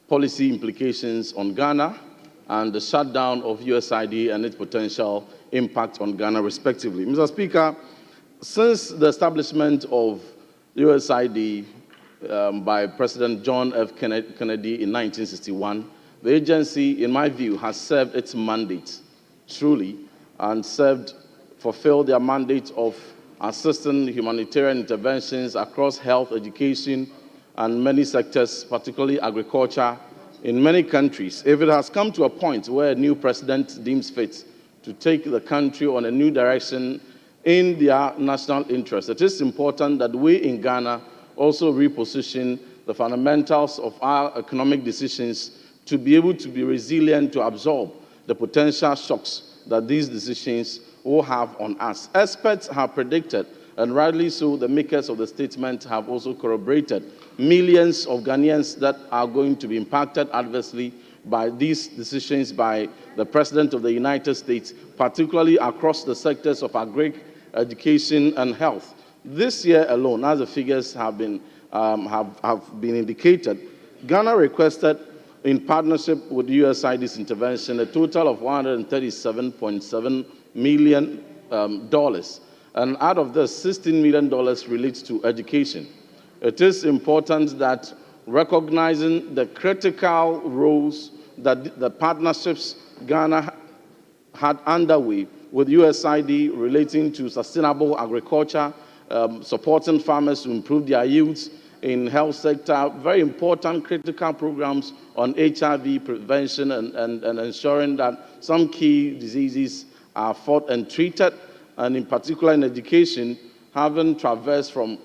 policy implications on Ghana and the shutdown of USAID and its potential impact on Ghana, respectively. Mr. Speaker, since the establishment of USAID by President John F. Kennedy in 1961, the agency, in my view, has served its mandate truly and fulfilled their mandate of assisting humanitarian interventions across health, education, and many sectors, particularly agriculture, in many countries. If it has come to a point where a new president deems fit to take the country on a new direction in their national interest, it is important that we in Ghana also reposition the fundamentals of our economic decisions to be able to be resilient to absorb the potential shocks that these decisions will have on us. Experts have predicted, and rightly so, the makers of the statement have also corroborated, millions of Ghanaians that are going to be impacted adversely by these decisions by the President of the United States, particularly across the sectors of agri, education, and health. This year alone, as the figures have been indicated, Ghana requested, in partnership with USAID's intervention, a total of $137.7 million. And out of this, $16 million relates to education. It is important that recognizing the critical roles that the partnerships Ghana had underway with USAID relating to sustainable agriculture, supporting farmers to improve their yields in health sector, very important critical programs on HIV prevention and ensuring that some key diseases are fought and treated, and in particular in education, having traversed from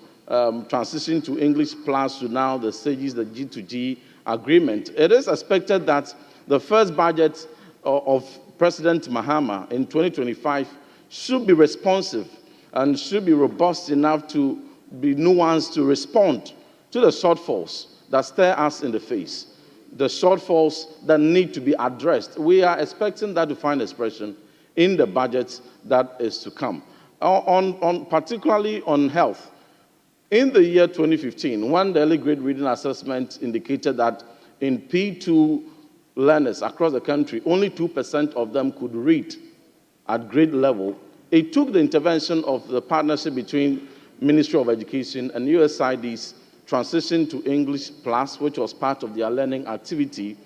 transition to English Plus to now the stages, the G2G agreement. It is expected that the first budget of President Mahama in 2025 should be responsive and should be robust enough to be nuanced to respond to the shortfalls that stare us in the face, the shortfalls that need to be addressed. We are expecting that to find expression in the budget that is to come. Particularly on health, in the year 2015, one early grade reading assessment indicated that in P2 learners across the country, only 2% of them could read at grade level. It took the intervention of the partnership between Ministry of Education and USAID's transition to English Plus, which was part of their learning activity,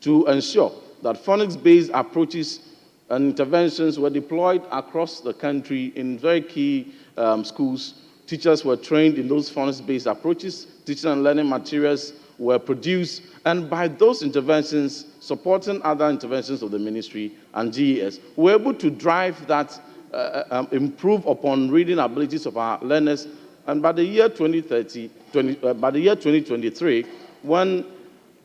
to ensure that phonics-based approaches and interventions were deployed across the country in very key schools. Teachers were trained in those phonics-based approaches, teaching and learning materials were produced, and by those interventions, supporting other interventions of the ministry and GES, we were able to drive that, improve upon reading abilities of our learners. And by the year 2023, when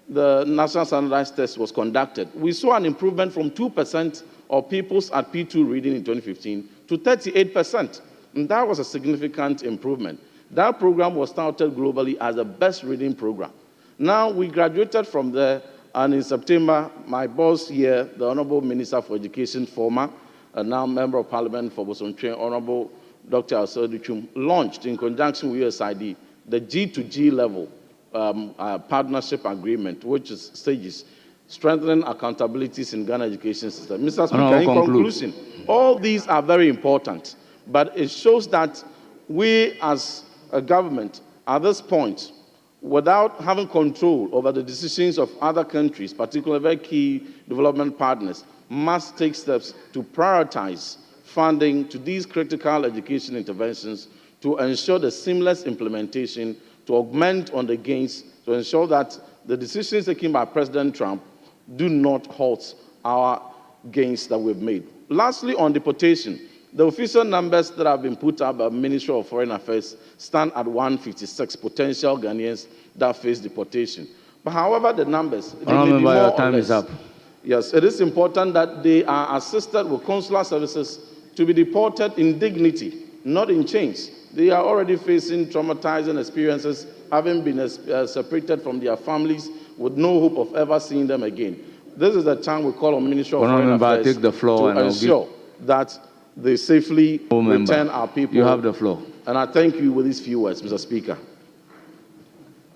the National Standardized Test was conducted, we saw an improvement from 2% of pupils at P2 reading in 2015 to 38%. And that was a significant improvement. That program was touted globally as the best reading program. Now, we graduated from there, and in September, my boss here, the Honorable Minister for Education, former, and now Member of Parliament for Bosomtwe, Honorable Dr. Asaduchum, launched in conjunction with USAID the G2G level partnership agreement, which is stages, strengthening accountabilities in Ghana education system. Mr. Speaker, in conclusion, all these are very important, but it shows that we as a government at this point, without having control over the decisions of other countries, particularly very key development partners, must take steps to prioritize funding to these critical education interventions to ensure the seamless implementation, to augment on the gains, to ensure that the decisions taken by President Trump do not halt our gains that we've made. Lastly, on deportation, the official numbers that have been put up by the Ministry of Foreign Affairs stand at 156 potential Ghanaians that face deportation. But however, the numbers, they may be more or less. Yes, it is important that they are assisted with consular services to be deported in dignity, not in chains. They are already facing traumatizing experiences, having been separated from their families with no hope of ever seeing them again. This is the time we call on Ministry of Foreign Affairs to ensure that they safely return our people. You have the floor. And I thank you with these few words, Mr. Speaker.